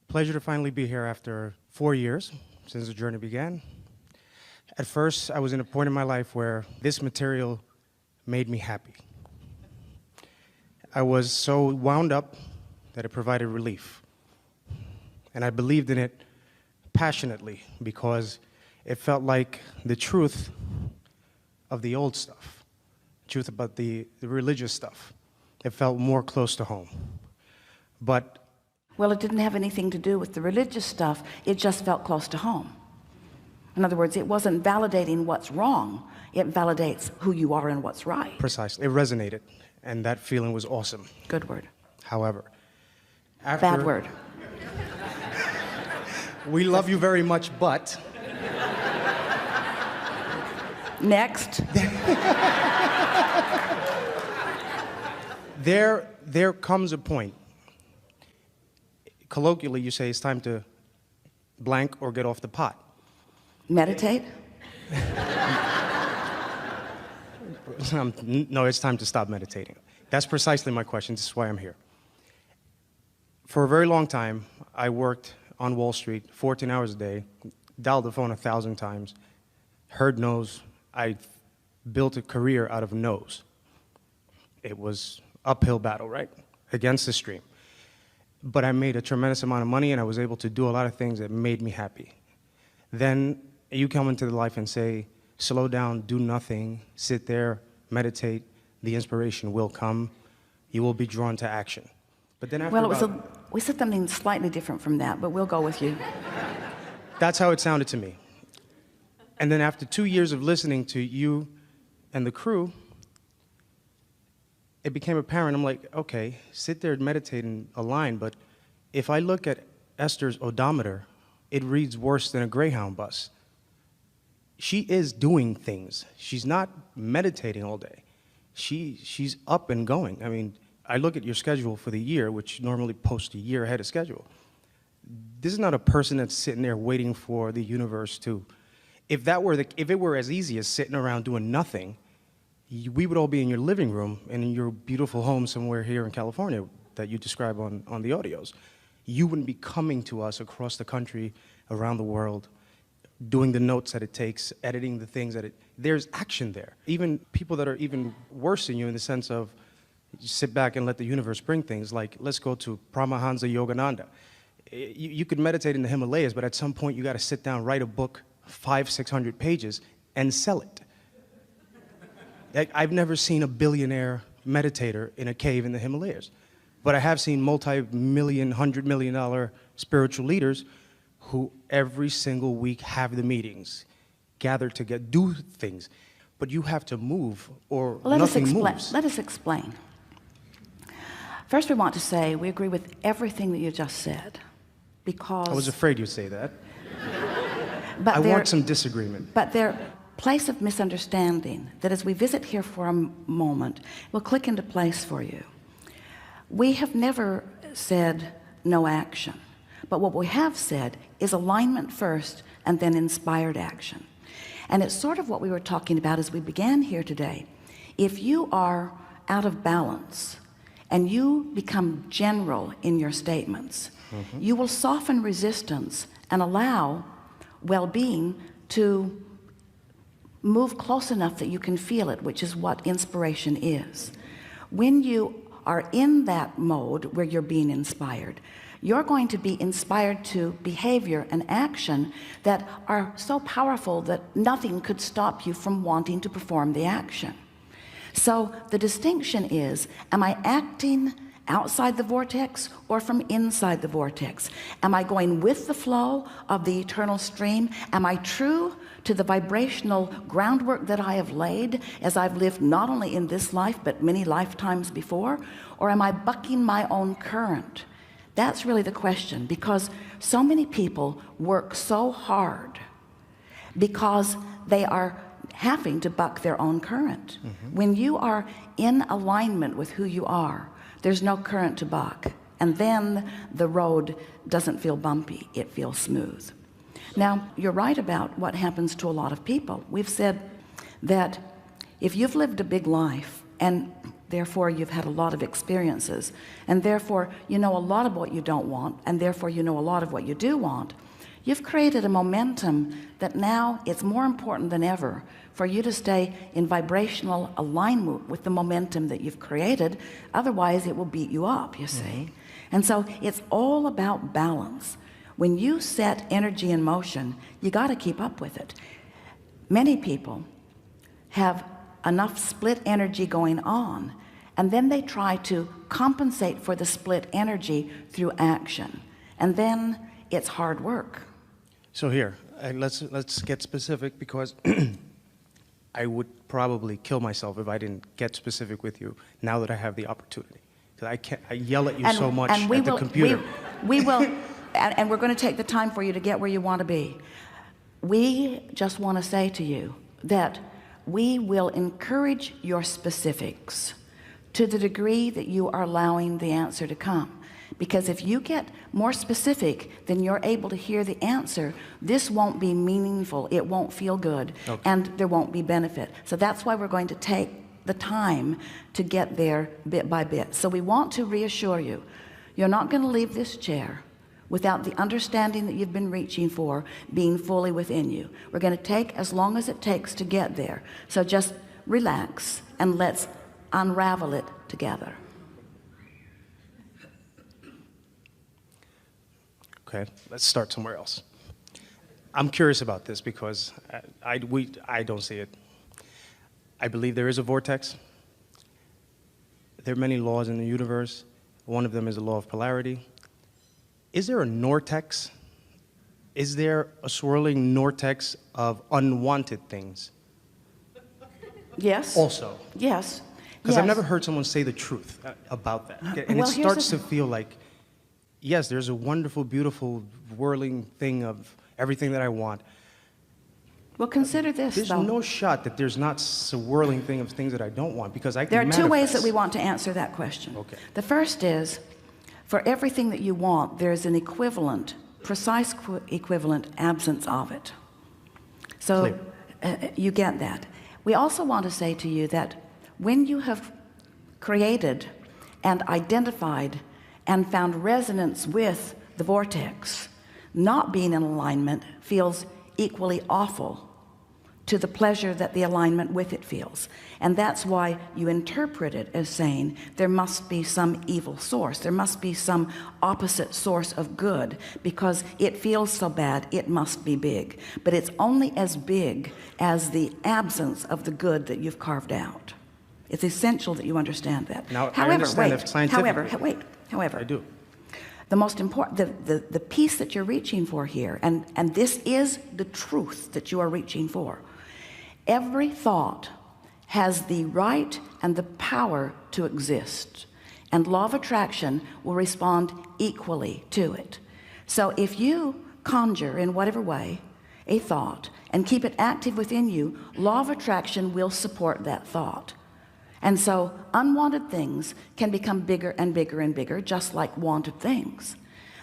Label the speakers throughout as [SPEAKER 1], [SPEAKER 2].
[SPEAKER 1] Pleasure to finally be here after 4 years since the journey began. At first, I was in a point in my life where this material made me happy. I was so wound up that it provided relief. And I believed in it passionately because it felt like the truth of the old stuff, truth about the religious stuff. It felt more close to home. But
[SPEAKER 2] well, it didn't have anything to do with the religious stuff. It just felt close to home. In other words, it wasn't validating what's wrong. It validates who you are and what's right.
[SPEAKER 1] Precisely. It resonated, and that feeling was awesome.
[SPEAKER 2] Good word.
[SPEAKER 1] However,
[SPEAKER 2] bad word.
[SPEAKER 1] We love you very much, but
[SPEAKER 2] next.
[SPEAKER 1] There comes a point. Colloquially, you say it's time to blank or get off the pot.
[SPEAKER 2] Meditate?
[SPEAKER 1] No, it's time to stop meditating. That's precisely my question. This is why I'm here. For a very long time, I worked on Wall Street 14 hours a day, dialed the phone 1,000 times, heard no's. I built a career out of no's. It was uphill battle, right? Against the stream. But I made a tremendous amount of money, and I was able to do a lot of things that made me happy. Then you come into the life and say, slow down, do nothing, sit there, meditate, the inspiration will come, you will be drawn to action. But then after
[SPEAKER 2] we said something slightly different from that, but we'll go with you.
[SPEAKER 1] That's how it sounded to me. And then after 2 years of listening to you and the crew, it became apparent. I'm like, okay, sit there and meditate and align, but if I look at Esther's odometer, it reads worse than a Greyhound bus. She is doing things. She's not meditating all day. She's up and going. I mean, I look at your schedule for the year, which normally posts a year ahead of schedule. This is not a person that's sitting there waiting for the universe to. If it were as easy as sitting around doing nothing, we would all be in your living room and in your beautiful home somewhere here in California that you describe on the audios. You wouldn't be coming to us across the country, around the world, doing the notes that it takes, editing the things there's action there. Even people that are even worse than you in the sense of you sit back and let the universe bring things, like let's go to Paramahansa Yogananda. You could meditate in the Himalayas, but at some point you got to sit down, write a book, 500-600 pages, and sell it. I've never seen a billionaire meditator in a cave in the Himalayas, but I have seen multi-million, $100 million spiritual leaders who every single week have the meetings, gather together, do things, but you have to move or nothing moves.
[SPEAKER 2] Let us explain. First, we want to say we agree with everything that you just said, because
[SPEAKER 1] I was afraid you'd say that.
[SPEAKER 2] But
[SPEAKER 1] I want some disagreement.
[SPEAKER 2] But their place of misunderstanding, that as we visit here for a moment, will click into place for you. We have never said no action, but what we have said is alignment first and then inspired action. And it's sort of what we were talking about as we began here today. If you are out of balance and you become general in your statements, you will soften resistance and allow well-being to move close enough that you can feel it, which is what inspiration is. When you are in that mode where you're being inspired, you're going to be inspired to behavior and action that are so powerful that nothing could stop you from wanting to perform the action. So the distinction is, am I acting outside the vortex or from inside the vortex? Am I going with the flow of the eternal stream? Am I true to the vibrational groundwork that I have laid as I've lived not only in this life but many lifetimes before? Or am I bucking my own current? That's really the question, because so many people work so hard because they are having to buck their own current. When you are in alignment with who you are, there's no current to buck, and then the road doesn't feel bumpy, it feels smooth. Now, you're right about what happens to a lot of people. We've said that if you've lived a big life, and therefore you've had a lot of experiences, and therefore you know a lot of what you don't want, and therefore you know a lot of what you do want. You've created a momentum that now it's more important than ever for you to stay in vibrational alignment with the momentum that you've created. Otherwise it will beat you up, you see. And so it's all about balance. When you set energy in motion, you got to keep up with it. Many people have enough split energy going on, and then they try to compensate for the split energy through action, and then it's hard work.
[SPEAKER 1] So here, let's get specific, because I would probably kill myself if I didn't get specific with you now that I have the opportunity. Because I yell at you so much at the computer.
[SPEAKER 2] We will, and we're going to take the time for you to get where you want to be. We just want to say to you that we will encourage your specifics to the degree that you are allowing the answer to come. Because if you get more specific than you're able to hear the answer, this won't be meaningful, it won't feel good, and there won't be benefit. So that's why we're going to take the time to get there bit by bit. So we want to reassure you, you're not going to leave this chair without the understanding that you've been reaching for being fully within you. We're going to take as long as it takes to get there. So just relax and let's unravel it together.
[SPEAKER 1] Okay, let's start somewhere else. I'm curious about this because I don't see it. I believe there is a vortex. There are many laws in the universe. One of them is the law of polarity. Is there a vortex? Is there a swirling vortex of unwanted things?
[SPEAKER 2] Yes.
[SPEAKER 1] Also.
[SPEAKER 2] Yes.
[SPEAKER 1] Because I've never heard someone say the truth about that. And
[SPEAKER 2] well,
[SPEAKER 1] it starts to feel like, yes, there's a wonderful, beautiful, whirling thing of everything that I want.
[SPEAKER 2] Well, consider this,
[SPEAKER 1] There's
[SPEAKER 2] though.
[SPEAKER 1] no shot that there's not a whirling thing of things that I don't want, because I can
[SPEAKER 2] There are
[SPEAKER 1] manifest.
[SPEAKER 2] two ways that we want to answer that question.
[SPEAKER 1] Okay.
[SPEAKER 2] The first is, for everything that you want, there's an equivalent, precise equivalent absence of it. So you get that. We also want to say to you that when you have created and identified and found resonance with the vortex, not being in alignment feels equally awful to the pleasure that the alignment with it feels. And that's why you interpret it as saying there must be some evil source, there must be some opposite source of good, because it feels so bad it must be big. But it's only as big as the absence of the good that you've carved out. It's essential that you understand that.
[SPEAKER 1] Now, I understand if scientifically.
[SPEAKER 2] However,
[SPEAKER 1] I do.
[SPEAKER 2] the most important, the piece that you're reaching for here, and this is the truth that you are reaching for. Every thought has the right and the power to exist, and law of attraction will respond equally to it. So if you conjure in whatever way a thought and keep it active within you, law of attraction will support that thought. And so unwanted things can become bigger and bigger and bigger, just like wanted things.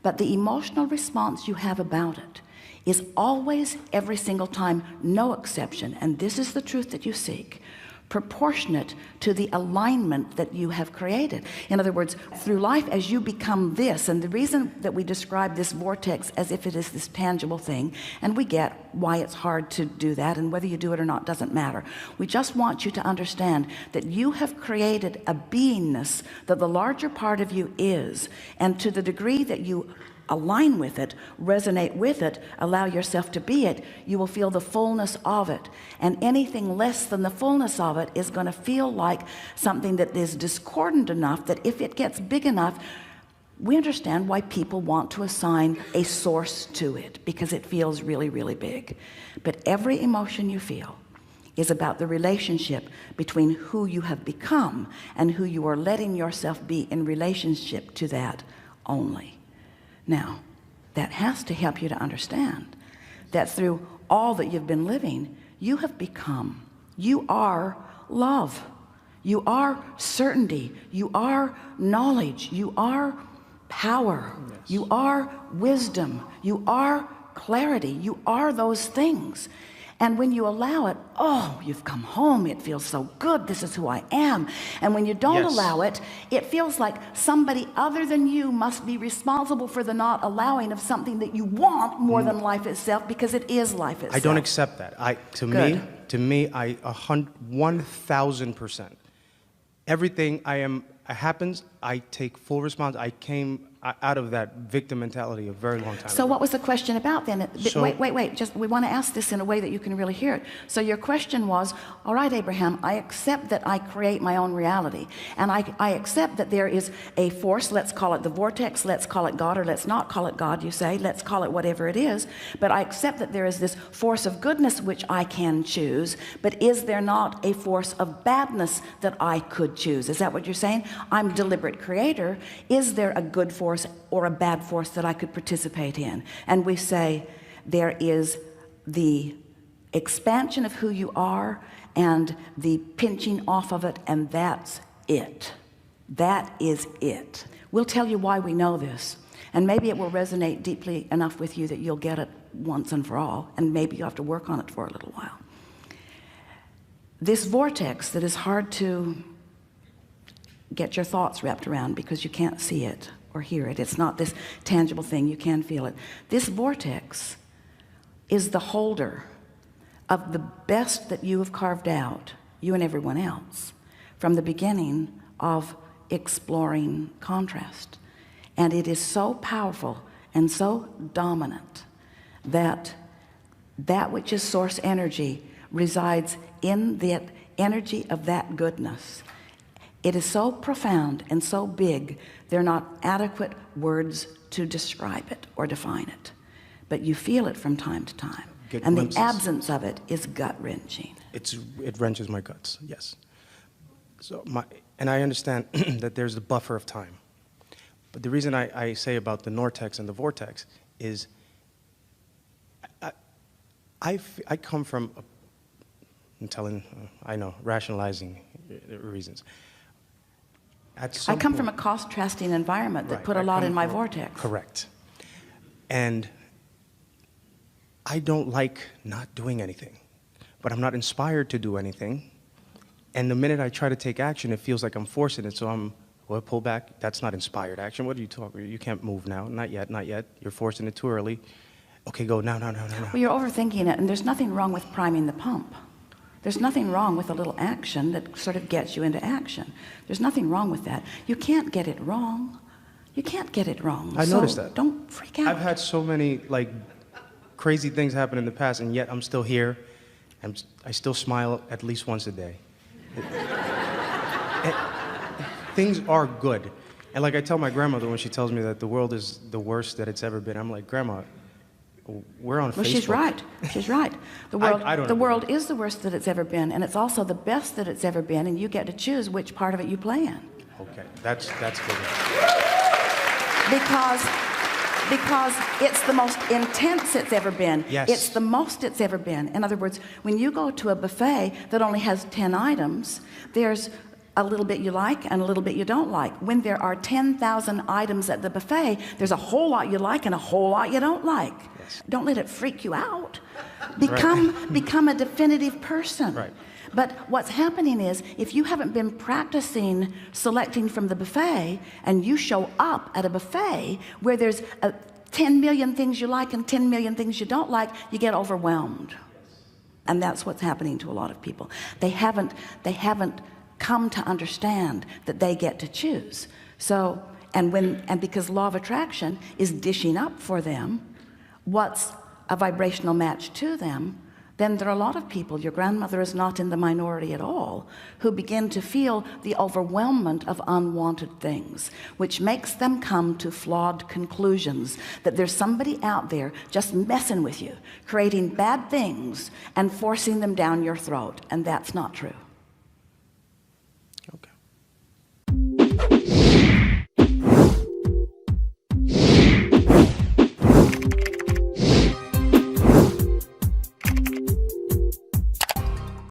[SPEAKER 2] But the emotional response you have about it is always, every single time, no exception, and this is the truth that you seek, proportionate to the alignment that you have created. In other words, through life, as you become this, and the reason that we describe this vortex as if it is this tangible thing, and we get why it's hard to do that, and whether you do it or not doesn't matter. We just want you to understand that you have created a beingness that the larger part of you is, and to the degree that you align with it, resonate with it, allow yourself to be it, you will feel the fullness of it. And anything less than the fullness of it is going to feel like something that is discordant enough that if it gets big enough, we understand why people want to assign a source to it, because it feels really, really big. But every emotion you feel is about the relationship between who you have become and who you are letting yourself be in relationship to that only. Now, that has to help you to understand that through all that you've been living, you have become, you are love, you are certainty, you are knowledge, you are power, yes. You are wisdom, you are clarity, you are those things. And when you allow it, oh, you've come home. It feels so good. This is who I am. And when you don't
[SPEAKER 1] Yes.
[SPEAKER 2] allow it, it feels like somebody other than you must be responsible for the not allowing of something that you want more than life itself, because it is life itself.
[SPEAKER 1] I don't accept that.
[SPEAKER 2] Good.
[SPEAKER 1] To me, 1,000%. Everything happens, I take full response. I came out of that victim mentality a very long time
[SPEAKER 2] So
[SPEAKER 1] ago.
[SPEAKER 2] what was the question about then?
[SPEAKER 1] So-
[SPEAKER 2] Wait. Just, we want to ask this in a way that you can really hear it. So your question was, all right, Abraham, I accept that I create my own reality. And I accept that there is a force, let's call it the vortex, let's call it God, or let's not call it God, you say, let's call it whatever it is. But I accept that there is this force of goodness which I can choose. But is there not a force of badness that I could choose? Is that what you're saying? I'm deliberate creator. Is there a good force or a bad force that I could participate in? And we say there is the expansion of who you are and the pinching off of it, and that's it. That is it. We'll tell you why we know this, and maybe it will resonate deeply enough with you that you'll get it once and for all, and maybe you have to work on it for a little while. This vortex that is hard to get your thoughts wrapped around because you can't see it or hear it. It's not this tangible thing. You can feel it. This vortex is the holder of the best that you have carved out, you and everyone else, from the beginning of exploring contrast. And it is so powerful and so dominant that that which is source energy resides in the energy of that goodness. It is so profound and so big, they're not adequate words to describe it or define it. But you feel it from time to time.
[SPEAKER 1] Get
[SPEAKER 2] And
[SPEAKER 1] glimpses.
[SPEAKER 2] the absence of it is gut-wrenching.
[SPEAKER 1] It wrenches my guts, yes. And I understand that there's a buffer of time. But the reason I say about the nortex and the vortex is I come from, rationalizing reasons.
[SPEAKER 2] I come from a contrasting environment that put a lot in my vortex.
[SPEAKER 1] Correct. And I don't like not doing anything, but I'm not inspired to do anything. And the minute I try to take action, it feels like I'm forcing it. So pull back. That's not inspired action. What are you talking? You can't move now. Not yet, not yet. You're forcing it too early. Okay, go now.
[SPEAKER 2] Well, you're overthinking it, and there's nothing wrong with priming the pump. There's nothing wrong with a little action that sort of gets you into action. There's nothing wrong with that. You can't get it wrong. You can't get it wrong.
[SPEAKER 1] I noticed that.
[SPEAKER 2] Don't freak out.
[SPEAKER 1] I've had so many crazy things happen in the past, and yet I'm still here. I still smile at least once a day. Things are good. And like I tell my grandmother when she tells me that the world is the worst that it's ever been, I'm like, Grandma, we're on Facebook.
[SPEAKER 2] Well, she's right. She's right. The world,
[SPEAKER 1] I don't
[SPEAKER 2] the
[SPEAKER 1] agree.
[SPEAKER 2] world is the worst that it's ever been, and it's also the best that it's ever been, and you get to choose which part of it you play in.
[SPEAKER 1] Okay, that's good.
[SPEAKER 2] Because it's the most intense it's ever been.
[SPEAKER 1] Yes.
[SPEAKER 2] It's the most it's ever been. In other words, when you go to a buffet that only has 10 items, there's a little bit you like and a little bit you don't like. When there are 10,000 items at the buffet, there's a whole lot you like and a whole lot you don't like.
[SPEAKER 1] Yes.
[SPEAKER 2] Don't let it freak you out. Become a definitive person.
[SPEAKER 1] Right.
[SPEAKER 2] But what's happening is, if you haven't been practicing selecting from the buffet, and you show up at a buffet where there's 10 million things you like and 10 million things you don't like, you get overwhelmed. And that's what's happening to a lot of people. They haven't come to understand that they get to choose. So, and because law of attraction is dishing up for them what's a vibrational match to them, then there are a lot of people, your grandmother is not in the minority at all, who begin to feel the overwhelmment of unwanted things, which makes them come to flawed conclusions that there's somebody out there just messing with you, creating bad things and forcing them down your throat. And that's not true.